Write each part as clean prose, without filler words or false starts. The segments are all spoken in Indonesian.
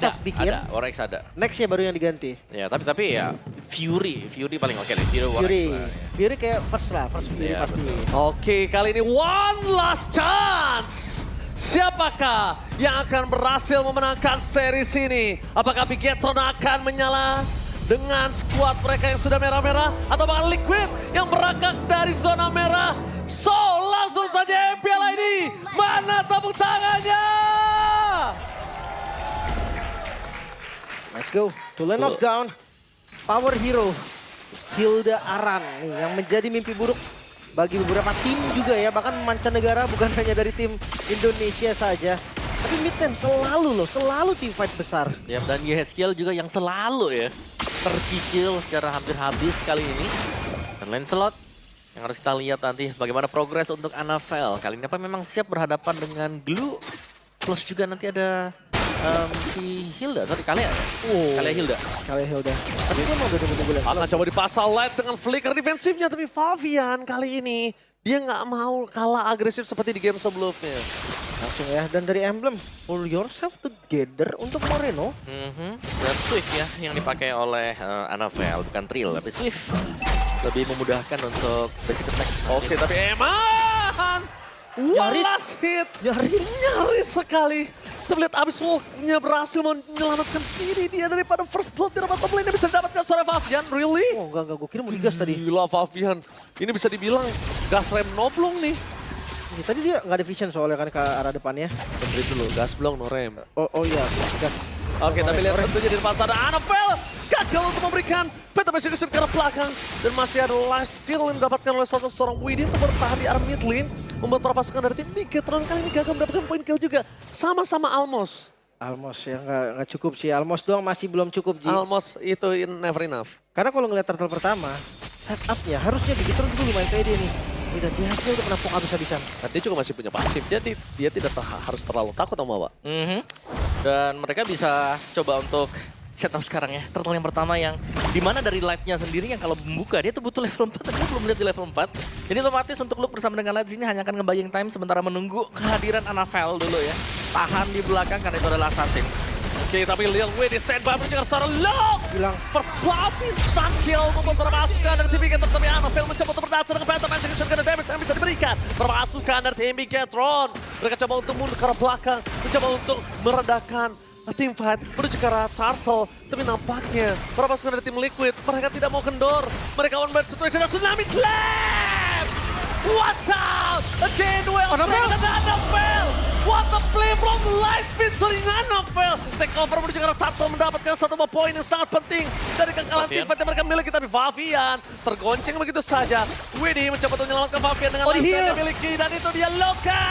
ada bikin. Ada, Orex ada. Next ya baru yang diganti. Ya, tapi ya Fury paling oke deh. Fury, Orex Fury. lah. Fury kayak first Fury Iya, pasti. Oke, kali ini one last chance. Siapakah yang akan berhasil memenangkan series ini? Apakah Bigetron akan menyala dengan skuad mereka yang sudah merah-merah? Atau bahkan Liquid yang berangkat dari zona merah? So, langsung saja MPL ini. Mana tepuk tangannya? Let's go. To lane of down. Power hero. Hilda Aran nih yang menjadi mimpi buruk bagi beberapa tim juga ya. Bahkan mancanegara bukan hanya dari tim Indonesia saja. Tapi mid lane selalu tim fight besar. Ya, dan Yeskiel juga yang selalu ya tercicil secara hampir habis kali ini. Dan Lancelot yang harus kita lihat nanti bagaimana progres untuk Anavel. Kali ini apa memang siap berhadapan dengan Glue. Plus juga nanti ada si Hilda, sorry Kalea ya? Kalea Hilda. Kalea Hilda. Tapi gue mau nunggu lane. Akan coba dipasang light dengan flicker defensifnya. Tapi Favian kali ini dia nggak mau kalah agresif seperti di game sebelumnya. Langsung ya. Dan dari Emblem, pull yourself together untuk Moreno. Dan Swift ya yang dipakai oleh Anavel, bukan Trill tapi Swift. Lebih memudahkan untuk basic attack. Oke, tapi Eman! Nyaris. Last hit! Nyaris. Nyaris sekali. Kita lihat abis walk-nya berhasil menyelamatkan diri dia daripada first blood. Tidak dapat lane bisa didapatkan suara Favian, really? Oh enggak, gue kira mau digas tadi. Gila Favian. Ini bisa dibilang gas rem noblong nih. Ini tadi dia nggak ada vision soalnya kan ke arah depannya. Beri dulu, gas blong no rem. Oh iya, gas. Oke, tapi lihat tentunya di depan sana Anavel gagal untuk memberikan Penta Execution ke arah belakang. Dan masih ada life steal yang didapatkan oleh seorang Widin untuk bertahan di arah mid lane. Membuat para pasukan dari tim Bigetron kali ini gagal mendapatkan poin kill juga. Sama-sama Almos. Almos ya nggak cukup sih. Almos doang masih belum cukup Ji. Almos itu never enough. Karena kalau ngeliat turtle pertama, setupnya harusnya Bigetron dulu lumayan pede nih. Tidak berhasil untuk menampung habis-habisan. Nah, dia juga masih punya pasif. Jadi dia tidak harus terlalu takut sama Mbak. Dan mereka bisa coba untuk setup sekarang ya. Turtle yang pertama yang dimana dari light-nya sendiri yang kalau membuka dia tuh butuh level 4 tapi dia belum lihat di level 4. Jadi otomatis untuk Luke bersama dengan light sini hanya akan nge-buying time sementara menunggu kehadiran Anavel dulu ya. Tahan di belakang karena itu adalah assassin. Oke, tapi Lil Wei di standby mendengar suara Luke. Bilang First blood instant kill membuat para pasukan dari tim Bigetron. Tapi Anavel mencoba untuk berdasar dengan Phantom Execution karena damage yang bisa diberikan. Permasukan dari tim Bigetron. Mereka coba untuk mundur ke arah belakang. Mencoba untuk meredakan tim fight menuju ke arah Turtle. Tapi nampaknya para pasukan dari tim Liquid mereka tidak mau kendor. Mereka one bad situation dan Tsunami Slam! Watch out! Again, well played dengan Anavel! What a play from Light featuring Anavel! Take over menuju ke arah Turtle mendapatkan satu poin yang sangat penting dari kekalahan tim fight yang mereka miliki. Tapi Favian tergonceng begitu saja. Widdy mencoba untuk menyelamatkan Favian dengan life yang dimiliki. Dan itu dia Loka!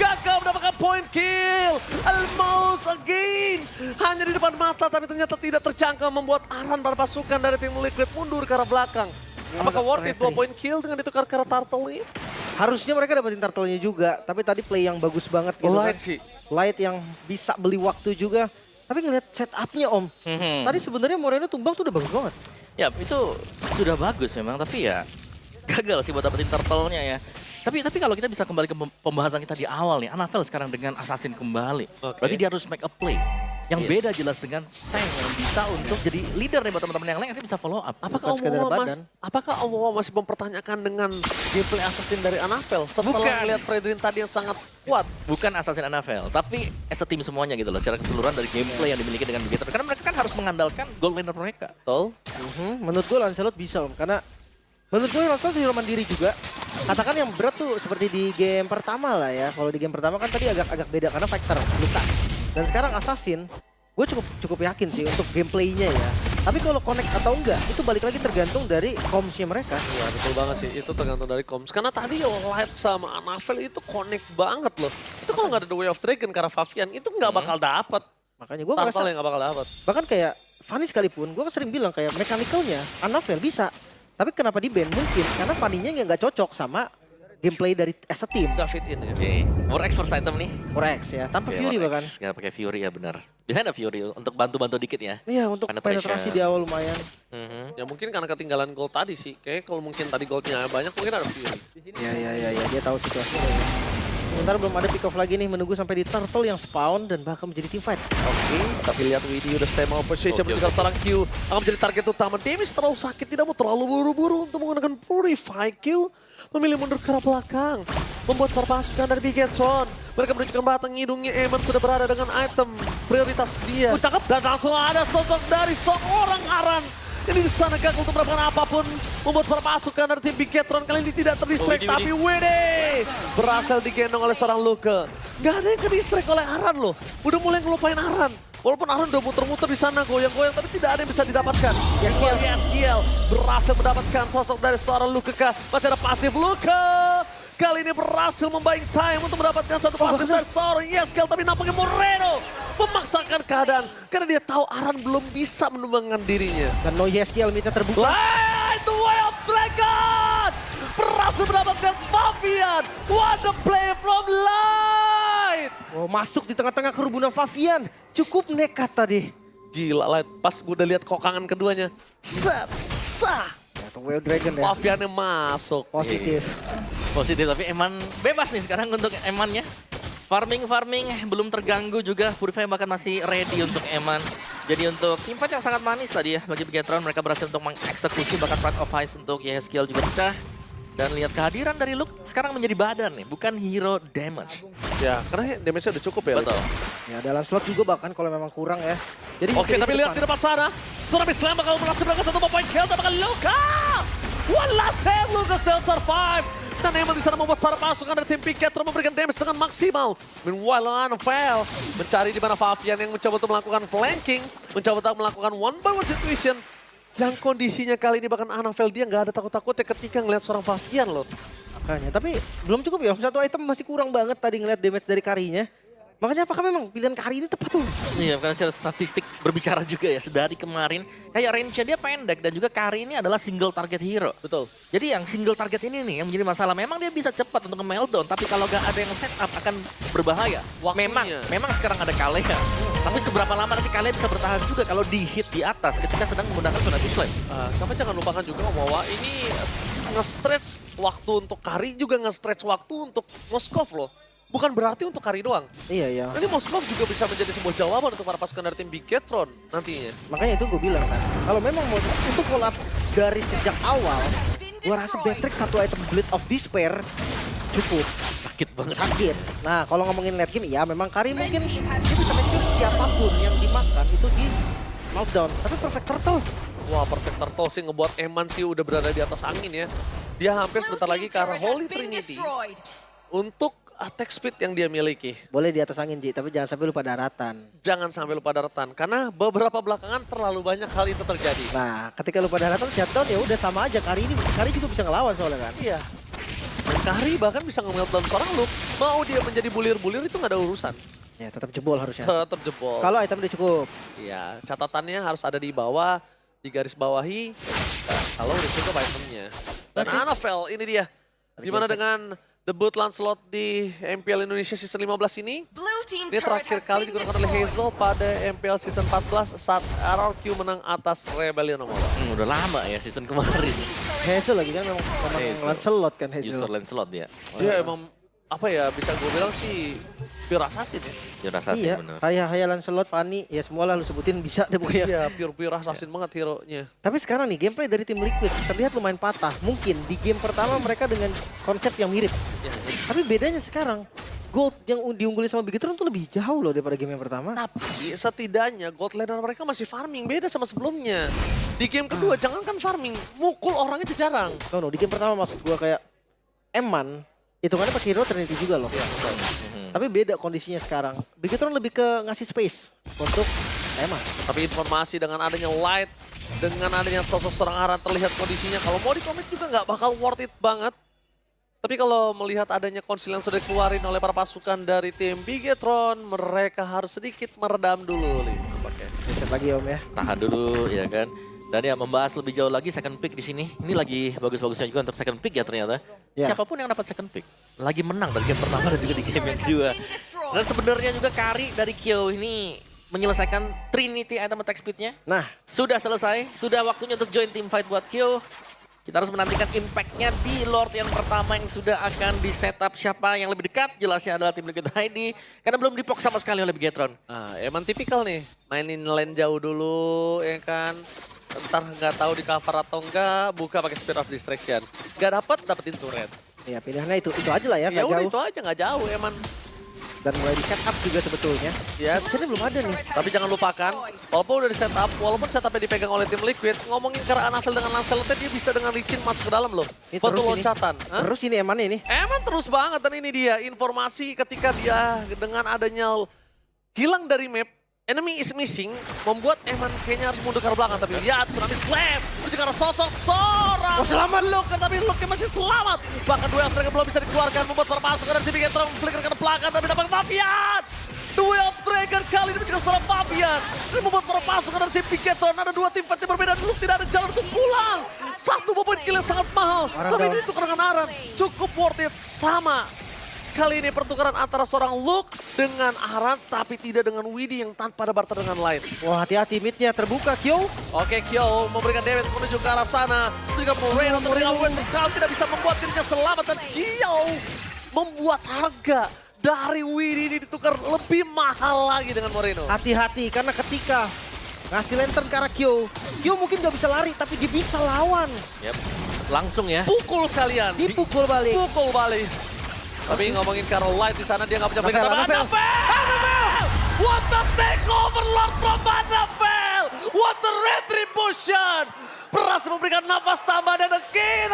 Gagal mendapatkan point kill! Almost again! Hanya di depan mata tapi ternyata tidak terjangkau membuat Aran para pasukan dari tim Liquid mundur ke arah belakang. Apakah worth it 2 point kill dengan ditukar ke arah Turtle ini? harusnya mereka dapetin turtle-nya juga. Tapi tadi play yang bagus banget gitu Light kan. sih. Light yang bisa beli waktu juga. Tapi ngeliat setup-nya Om. Tadi sebenarnya Moreno tumbang tuh udah bagus banget. Ya itu sudah bagus memang, tapi ya gagal sih buat dapetin turtle-nya ya. Tapi kalau kita bisa kembali ke pembahasan kita di awal nih, Anavel sekarang dengan Assassin kembali. Berarti dia harus make a play. Yang beda jelas dengan tank yang bisa untuk jadi leader nih buat teman-teman yang lain, nanti bisa follow up. Apakah Omoa masih mempertanyakan dengan gameplay Assassin dari Anavel setelah melihat Fredrin tadi yang sangat kuat? Bukan Assassin Anavel, tapi as a team semuanya gitu loh, secara keseluruhan dari gameplay yang dimiliki dengan Bigetron. Karena mereka kan harus mengandalkan gold laner mereka. Betul. Menurut gue Lancelot bisa Om, karena menurut gue Lancelot hero mandiri juga. Katakan yang berat tuh seperti di game pertama lah ya. Kalau di game pertama kan tadi agak beda karena Factor, Lukas. Dan sekarang Assassin, gue cukup yakin sih untuk gameplaynya ya. Tapi kalau connect atau enggak, itu balik lagi tergantung dari comms-nya mereka. Iya betul banget sih, itu tergantung dari comms. Karena tadi Light sama Anavel itu connect banget loh. Itu kalau nggak ada The Way of Dragon karena Favian, itu nggak bakal dapet. Makanya gue ngerasa, yang nggak bakal dapet. bahkan kayak Fanny sekalipun, gue sering bilang kayak mechanical-nya Anavel bisa. Tapi kenapa di ban? Mungkin karena Fanny-nya nggak cocok sama gameplay dari as a team. Nggak fit in ya. Oke, More X first item nih. Rex ya, tanpa Fury bahkan. Nggak pakai Fury ya benar. Biasanya ada Fury untuk bantu-bantu dikit ya. Iya, untuk penetrasi di awal lumayan. Ya mungkin karena ketinggalan gold tadi sih. Kayak kalau mungkin tadi goldnya banyak mungkin ada Fury. Iya, dia tahu situasinya ya. Sementara belum ada pick off lagi nih, menunggu sampai di turtle yang spawn dan bahkan menjadi team fight. Oke, tapi lihat Widi udah stay mau position Oke, menjaga oke. seorang Q. Akan menjadi target utama. Demis terlalu sakit, tidak mau terlalu buru-buru untuk menggunakan Purify. Q memilih mundur ke arah belakang. Membuat para pasukan dari Bigetron. Mereka menunjukkan batang hidungnya. Eman sudah berada dengan item prioritas dia. Cakep, dan langsung ada sosok dari seorang Aran. Ini di sana gagal untuk mendapatkan apapun. Membuat para pasukan dari tim Bigetron kali ini tidak terdistract. Widi. Tapi Widi berhasil digendong oleh seorang Luke. Gak ada yang ke-distract oleh Aran loh. Udah mulai ngelupain Aran. Walaupun Aran udah muter-muter di sana goyang-goyang, tapi tidak ada yang bisa didapatkan. Yeskiel berhasil mendapatkan sosok dari seorang Luke. Masih ada pasif Luke. Kali ini berhasil membayang time untuk mendapatkan satu pasif dari seorang Yeskiel. Tapi nampaknya Moreno memaksakan keadaan. Karena dia tahu Aran belum bisa menumbangkan dirinya. Dan no Yeskiel minta terbuka. Light the way of Dragon! Berhasil mendapatkan Fabian. What a play from Light! Oh, masuk di tengah-tengah kerumunan Favian. Cukup nekat tadi. Gila Light, pas gue udah lihat kokangan keduanya. Set, sah! Atau Wild Dragon ya. Fabiannya masuk. Positif. Positif, tapi Eman bebas nih sekarang untuk Emannya. Farming belum terganggu juga. Purify bahkan masih ready untuk Eman. Jadi untuk team fight yang sangat manis tadi ya bagi Bigetron, mereka berhasil untuk mengeksekusi bahkan Pride of Ice untuk Yeskiel juga pecah. Dan lihat kehadiran dari Luke sekarang menjadi badan nih, bukan hero damage. Ya, karena damage-nya udah cukup ya. Betul. Ya dalam slot juga bahkan kalau memang kurang ya. Jadi Oke, mungkin tapi di lihat di depan. depan sana. Tsunami Slam bakal berhasil melakukan satu point kill, tapi Luka! One last hit, Luka still survive. Dan Eman di sana membuat para pasukan dari tim Bigetron memberikan damage dengan maksimal. Meanwhile, Anfael mencari di mana Fabian yang mencoba untuk melakukan flanking, mencoba untuk melakukan one by one situation. Yang kondisinya kali ini bahkan Anfael dia nggak ada takut-takutnya ketika ngeliat seorang Fabian loh. Makanya, tapi belum cukup ya. Satu item masih kurang banget tadi ngeliat damage dari Karinya. Makanya apakah memang pilihan Kari ini tepat tuh? Iya, karena secara statistik berbicara juga ya, sedari kemarin kayak range-nya dia pendek dan juga Kari ini adalah single target hero. Betul. Jadi yang single target ini nih yang menjadi masalah. Memang dia bisa cepat untuk nge-meltdown, tapi kalau gak ada yang setup akan berbahaya. Waktunya. Memang sekarang ada Kalea. Tapi seberapa lama nanti Kalea bisa bertahan juga kalau di hit di atas ketika sedang menggunakan Tsunami Slam. Sampai jangan lupakan juga bahwa ini nge-stretch waktu untuk Kari juga nge-stretch waktu untuk Moskov loh. Bukan berarti untuk Kari doang. Iya, iya. Ini Moskov juga bisa menjadi sebuah jawaban untuk para pasukan dari tim Bigetron nantinya. Makanya itu gue bilang kan. Kalau memang mau untuk pull up dari sejak awal, gue rasa Batrix satu item Blade of Despair cukup. Sakit banget. Sakit. Nah, kalau ngomongin late game, ya memang Kari mungkin dia bisa make sure siapapun yang dimakan itu di knockdown. Tapi Perfect Turtle. Wah, Perfect Turtle sih ngebuat Eman sih udah berada di atas angin ya. Dia hampir sebentar lagi ke arah Holy Trinity untuk attack speed yang dia miliki. Boleh di atas angin, Ji, tapi jangan sampai lupa daratan. Jangan sampai lupa daratan, karena beberapa belakangan terlalu banyak hal itu terjadi. Nah, ketika lupa daratan, shutdown ya udah sama aja. Kari juga bisa ngelawan soalnya kan. Iya. Dan Kari bahkan bisa nge-meltdown seorang Luke. Mau dia menjadi bulir-bulir itu nggak ada urusan. Ya, tetap jebol harusnya. Tetap jebol. Kalau item udah cukup. Iya, catatannya harus ada di bawah, di garis bawahi. Nah, kalau udah cukup itemnya. Dan Oke. Anfael, ini dia. Gimana dengan debut Lancelot di MPL Indonesia Season 15 ini? Ini terakhir kali digunakan oleh Hazel pada MPL Season 14 saat RRQ menang atas Rebellion nomor 1. Udah lama ya season kemarin. Hazel lagi kan memang Hazel. Lancelot kan User Hazel. Lancelot dia. Dia emang, apa ya, bisa gue bilang sih pure assassin ya. Dia rasa sih Iya, bener. kayak Lancelot, Fanny, ya semua lah lu sebutin bisa deh pokoknya. Iya, pure assassin banget hero-nya. Tapi sekarang nih gameplay dari tim Liquid terlihat lumayan patah. Mungkin di game pertama mereka dengan konsep yang mirip. Ya, Tapi bedanya sekarang Gold yang diunggulin sama Bigetron tuh lebih jauh loh daripada game yang pertama. tapi setidaknya gold laner mereka masih farming, beda sama sebelumnya. Di game kedua jangankan farming, mukul orang itu jarang. No, di game pertama maksud gua kayak Eman, hitungannya pakai hero Trinity juga loh. Iya, betul. Tapi beda kondisinya sekarang. Bigetron lebih ke ngasih space untuk Eman. Tapi informasi dengan adanya Light, dengan adanya sosok seorang Aran terlihat kondisinya kalau mau di-commit juga nggak bakal worth it banget. Tapi kalau melihat adanya konsil yang sudah dikeluarin oleh para pasukan dari tim Bigetron, mereka harus sedikit meredam dulu nih. Tampaknya. Reset lagi Om ya. Tahan dulu ya kan. Dan ya membahas lebih jauh lagi second pick di sini. Ini lagi bagus-bagusnya juga untuk second pick ya ternyata. Ya. Siapapun yang dapat second pick lagi menang dari game pertama dan juga di game yang kedua. Dan sebenarnya juga Kari dari Kyo ini menyelesaikan Trinity item attack speednya. Nah, Sudah selesai, sudah waktunya untuk join team fight buat Kyo. Kita harus menantikan impact-nya di Lord yang pertama yang sudah akan di setup. Siapa yang lebih dekat jelasnya adalah tim Liquid ID. Karena belum dipok sama sekali oleh Bigetron. Emang tipikal nih, mainin lane jauh dulu ya kan. Ntar nggak tahu di cover atau enggak, buka pakai Spear of Distraction. Nggak dapetin turret. Ya pilihannya itu aja lah ya, Ya nggak udah jauh. itu aja, nggak jauh emang. Dan mulai di setup juga sebetulnya. Yes. Ini belum ada nih. Tapi jangan lupakan, walaupun udah di setup, walaupun setupnya dipegang oleh tim Liquid, ngomongin ke Anafel dengan Lancelot, dia bisa dengan licin masuk ke dalam loh. Ini Foto terus ini. loncatan. Hah? Terus ini emannya ini. Emang terus banget, dan ini dia informasi ketika dia dengan adanya hilang dari map, enemy is missing, membuat Eman kayaknya harus mundur ke arah belakang. Tapi lihat, Tsunami Slam, itu karena sosok seorang. Oh, selamat. Luke, tapi Luke masih selamat. Bahkan duel Striker belum bisa dikeluarkan, membuat permasuk dari tim Bigetron, flicker ke belakang, tapi dapat Fabian. Duel Striker kali ini juga seorang Fabian. Ini membuat permasuk dari tim Bigetron, ada dua tim fight yang berbeda, Luke tidak ada jalan untuk pulang. Satu poin kill yang sangat mahal, Aram tapi down. ini tukar dengan Aram. Cukup worth it, sama. Kali ini pertukaran antara seorang Luke dengan Aran, tapi tidak dengan Widdy yang tanpa ada barter dengan lain. Wah, hati-hati midnya terbuka, Kyo. Oke, Kyo memberikan damage menuju ke arah sana. Juga Moreno terdengar Kau tidak bisa membuat dirinya selamat, dan Kyo membuat harga dari Widdy ini ditukar lebih mahal lagi dengan Moreno. Hati-hati, karena ketika ngasih lantern ke arah Kyo, Kyo mungkin nggak bisa lari, tapi dia bisa lawan. Yep. Langsung ya. Pukul kalian. Dipukul balik. Pukul balik. Tapi ngomongin Caroline di sana dia nggak punya peringkat. Anafel. Anafel! What the takeover Lord from Anafel! What the retribution! Berhasil memberikan nafas tambahan dan again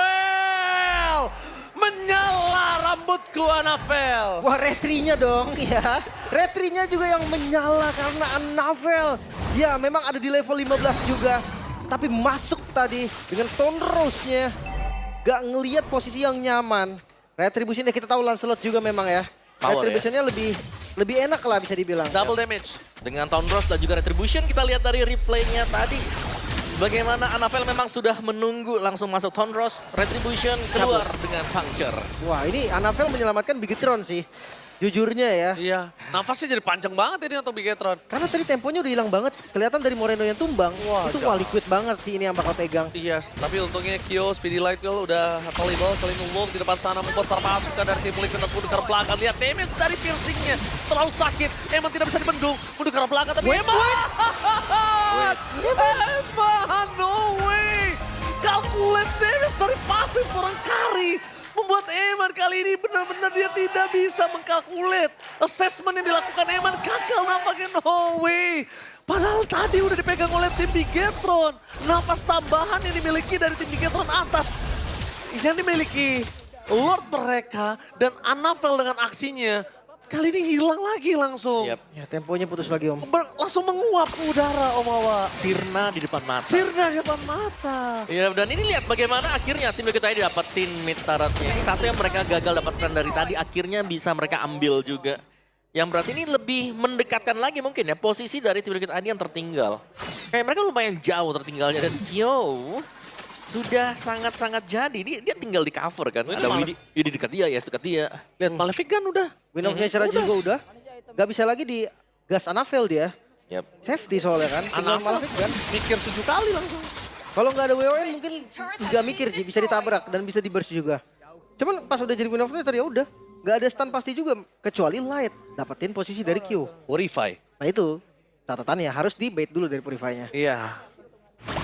Anafel! Menyala rambutku Anafel! Wah, retrinya dong ya. Retrinya juga yang menyala karena Anafel. Ya, memang ada di level 15 juga. Tapi masuk tadi dengan Tone Rose-nya. Gak ngelihat posisi yang nyaman. Retribution-nya kita tahu Lancelot juga memang ya. Power Retribution-nya lebih enak lah bisa dibilang. Double damage. Dengan Town Rose dan juga Retribution kita lihat dari replaynya tadi. Bagaimana Anafel memang sudah menunggu langsung masuk Town Rose. Retribution keluar dengan puncture. Wah, ini Anafel menyelamatkan Bigetron sih. Jujurnya ya. Iya, nafasnya jadi panjang banget ini untuk Bigetron. Karena tadi temponya udah hilang banget. Kelihatan dari Moreno yang tumbang. Wah, itu jauh. liquid banget sih ini yang bakal pegang. Iya, tapi untungnya Kyo, Speedy Light Wheel udah available. Selingkuh Wolf di depan sana membuat terpasukan dari tim Liquid dan mundur ke arah belakang. Lihat damage dari piercingnya. Terlalu sakit. Emang tidak bisa dibendung. Mundur ke arah belakang tapi Wait, Emang. Emang, no way. Calculate damage dari pasif seorang Kari. Membuat Eman kali ini benar-benar dia tidak bisa mengkalkulat. Assessment yang dilakukan Eman gagal nampaknya, no way. Padahal tadi udah dipegang oleh tim Bigetron. Nafas tambahan yang dimiliki dari tim Bigetron atas. Yang dimiliki Lord mereka dan Anafel dengan aksinya. Kali ini hilang lagi langsung. Yep. Ya, temponya putus lagi, Om. Langsung menguap ke udara, Om Awa. Sirna di depan mata. Sirna di depan mata. Ya, dan ini lihat bagaimana akhirnya tim Liquid ID dapetin mid turretnya. Ini satu yang mereka gagal dapatkan dari tadi, akhirnya bisa mereka ambil juga. Yang berarti ini lebih mendekatkan lagi mungkin ya posisi dari tim Liquid ID yang tertinggal. Kayak mereka lumayan jauh tertinggalnya, dan Kyo sudah sangat-sangat jadi. Dia tinggal di cover kan. Ini Ada malah- Widdy dekat dia, Yes dekat dia. Lihat Malefic kan udah. Win of Nature aja juga udah. Gak bisa lagi di gas Anafel dia. Yep. Safety soalnya kan. Tinggal Anafel Malefic kan. mikir 7 kali langsung. Kalau nggak ada WON mungkin nggak mikir sih, bisa ditabrak dan bisa di-burst juga. Cuman pas udah jadi Win of Nature ya udah. Nggak ada stun pasti juga, kecuali Light. Dapetin posisi dari Q. Purify. Nah itu, catatannya harus di-bait dulu dari Purify-nya. Iya.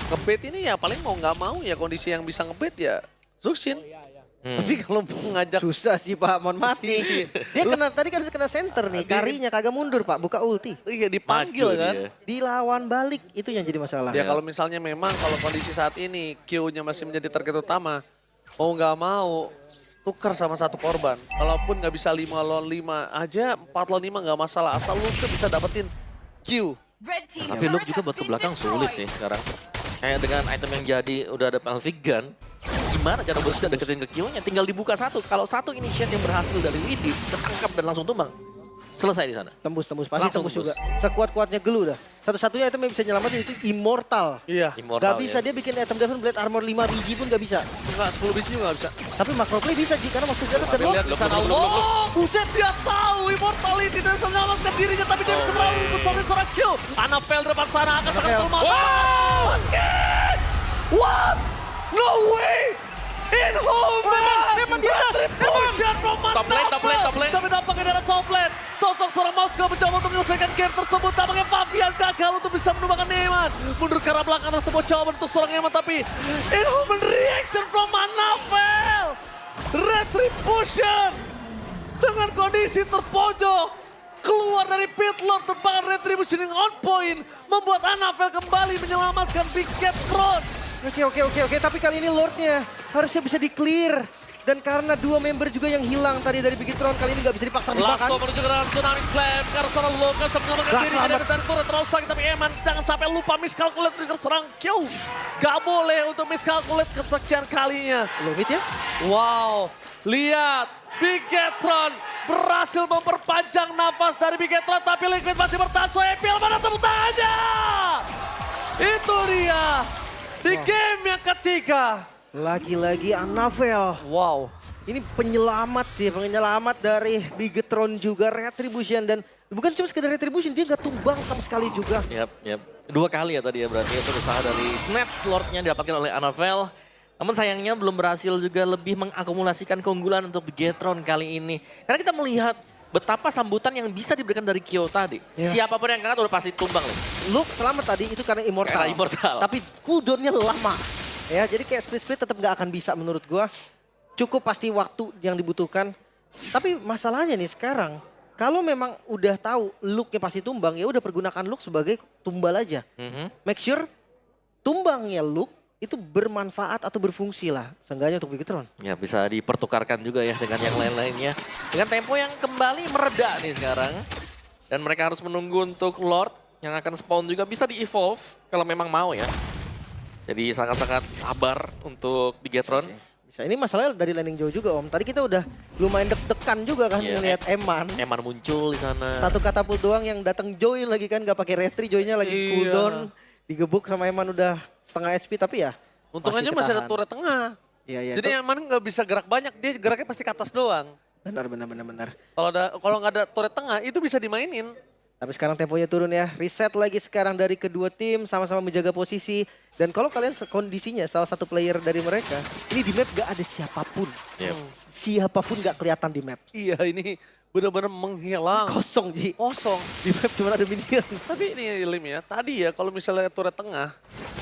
Ngebet ini ya paling mau nggak mau ya kondisi yang bisa ngebet ya Zuxin. Tapi kalau mau ngajak Susah sih Pak, mohon maaf nih. Dia kena, tadi kan kena center nih, Karinya kagak mundur Pak, buka ulti. iya dipanggil Maju kan. dia. Dilawan balik, itu yang jadi masalah. Ya kalau misalnya memang kalau kondisi saat ini Q-nya masih menjadi target utama, mau nggak mau tukar sama satu korban. Kalaupun nggak bisa 5 lawan 5 aja, 4 lawan 5 nggak masalah. Asal lu tuh bisa dapetin Q. Tapi Luke juga buat ke belakang sulit sih sekarang. Kayak dengan item yang jadi udah ada Malefic Gun, gimana cara bisa deketin ke Q-nya? Tinggal dibuka satu. Kalau satu initiate yang berhasil dari Widdy, ketangkap dan langsung tumbang. Selesai di sana. Tembus, pasti Langsung tembus tembus. juga. Sekuat-kuatnya Gelu dah. Satu-satunya item yang bisa nyelamatin itu Immortal. Iya. Immortal, Gak bisa ya. dia bikin item Devon Blade Armor 5 biji pun gak bisa. Enggak, 10 biji juga nggak bisa. Tapi Macroplay bisa Ji, karena waktu dia Tapi lihat di sana, wow, buset dia tahu Immortality dan bisa menyelamatkan dirinya, tapi dia bisa terlalu besar dari seorang Q. Anafel di depan sana akan sangat Anafel. terlemah. Wow! What? No way! Inhuman! Retribution from Top lane, top lane, top lane. Tapi nampaknya dari top lane. Sosok seorang Moskwa mencoba untuk menyelesaikan game tersebut. Tampaknya Fabian gagal untuk bisa menumbangkan Eman. Mundur ke arah belakang ada sebuah jawaban untuk seorang Eman. Tapi Inhuman reaction from Anavel. Retribution. Dengan kondisi terpojok. Keluar dari pit lord terbang Retribution yang on point. Membuat Anavel kembali menyelamatkan Big Cat Throne. Oke, tapi kali ini Lordnya harusnya bisa di-clear. Dan karena dua member juga yang hilang tadi dari Bigetron, kali ini nggak bisa dipaksa dimakan. Lakto menuju ke dalam Tsunami Slam. Karena seorang Lucas menyelamatkan Gak diri selamat. dari turret terlalu sakit. Tapi Eman jangan sampai lupa miscalculate serang Q. Gak boleh untuk miscalculate kesekian kalinya. Limit ya? Wow, lihat Bigetron berhasil memperpanjang nafas dari Bigetron. Tapi Liquid masih bertahan. So EPL mana tepuk tangannya? Itu dia. Di game yang ketiga. Lagi-lagi Anavel. Wow. Ini penyelamat sih, penyelamat dari Bigetron juga, Retribution. Dan bukan cuma sekedar Retribution, dia nggak tumbang sama sekali juga. Yap. Dua kali ya tadi ya berarti itu usaha dari Snatch Lord-nya didapatkan oleh Anavel. Namun sayangnya belum berhasil juga lebih mengakumulasikan keunggulan untuk Bigetron kali ini. Karena kita melihat betapa sambutan yang bisa diberikan dari Kyo tadi. Ya. Siapapun yang angkat udah pasti tumbang nih. Luke selamat tadi itu karena Immortal. Karena Immortal. Tapi cooldown-nya lama. Ya, jadi kayak split-split tetap nggak akan bisa menurut gua. Cukup pasti waktu yang dibutuhkan. Tapi masalahnya nih sekarang, kalau memang udah tahu Luke-nya pasti tumbang, ya udah pergunakan Luke sebagai tumbal aja. Make sure tumbangnya Luke itu bermanfaat atau berfungsi lah. Seenggaknya untuk Bigetron. Ya bisa dipertukarkan juga ya dengan yang lain-lainnya. Dengan tempo yang kembali mereda nih sekarang. Dan mereka harus menunggu untuk Lord yang akan spawn juga bisa di-evolve kalau memang mau ya. Jadi sangat-sangat sabar untuk Bigetron. Bisa. Ini masalahnya dari landing jauh juga Om. Tadi kita udah lumayan deg-degan juga kan ngelihat Eman. Eman muncul di sana. Satu katapult doang yang datang Joy lagi kan, gak pakai retri, Joy-nya lagi Iya. cooldown. Digebuk sama Eman udah setengah HP tapi ya. Untung aja masih ada turret tengah. Iya, Jadi Eman nggak bisa gerak banyak, dia geraknya pasti ke atas doang. benar. Kalau nggak ada turret tengah itu bisa dimainin. Tapi sekarang temponya turun ya. Reset lagi sekarang dari kedua tim, sama-sama menjaga posisi. Dan kalau kalian kondisinya salah satu player dari mereka, ini di map gak ada siapapun. Yep. Siapapun gak kelihatan di map. Iya ini benar-benar menghilang. Kosong Ji. Kosong. Di map cuma ada minion. Tapi ini Lim ya, tadi ya kalau misalnya turret tengah,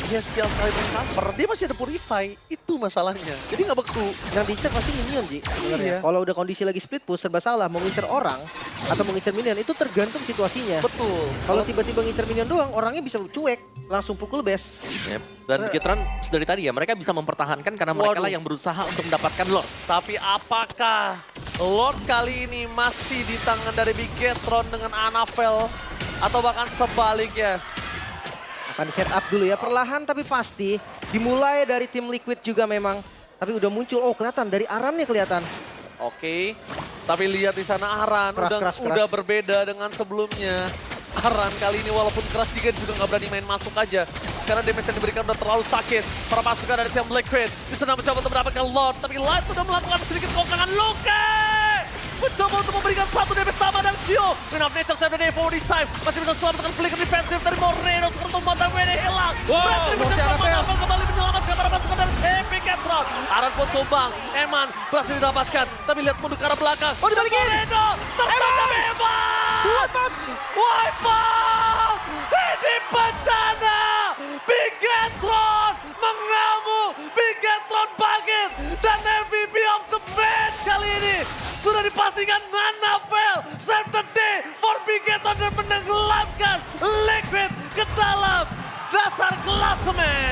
dia setiap kali cover, dia masih ada purify. Itu masalahnya. Jadi nggak beku. Yang diincar pasti minion Ji. sebenarnya. Iya. Kalau udah kondisi lagi split push serba salah, mau ngincer orang atau mau ngincer minion, itu tergantung situasinya. Betul. Kalau tiba-tiba ngincer minion doang, orangnya bisa cuek, langsung pukul base. Yep. Dan Bigetron dari tadi ya mereka bisa mempertahankan karena mereka lah Waduh. yang berusaha untuk mendapatkan Lord. Tapi apakah Lord kali ini masih di tangan dari Bigetron dengan Anavel? Atau bahkan sebaliknya? Akan di set up dulu ya, perlahan tapi pasti. Dimulai dari tim Liquid juga memang. Tapi udah muncul, oh kelihatan, dari Arannya kelihatan. Oke. Tapi lihat di sana Aran Keras. udah berbeda dengan sebelumnya. Aran kali ini walaupun keras juga nggak berani main masuk aja. Karena damage yang diberikan udah terlalu sakit. Para pasukan dari tim Liquid di sana mencoba untuk mendapatkan Lord. Tapi Light sudah melakukan sedikit kokangan Luke. Mencoba untuk memberikan satu damage sama dan Kyo. Win of Nature 7 day for this time. Masih bisa selamatkan flicker defensif dari Moreno. Sekarang tumbang WD hilang. Retribution Anavel kembali menyelamatkan para pasukan dari Bigetron. Aran pun tumbang. Eman berhasil didapatkan. Tapi lihat mundur ke arah belakang. Oh, dibalikin. Moreno tertangkap Eman. Wipeout. Ini bencana. Bigetron mengamuk. Bigetron bangkit. Dan MVP of the match kali ini sudah dipastikan Anavel. Save the day for Bigetron dan menenggelamkan Liquid ke dalam dasar klasemen.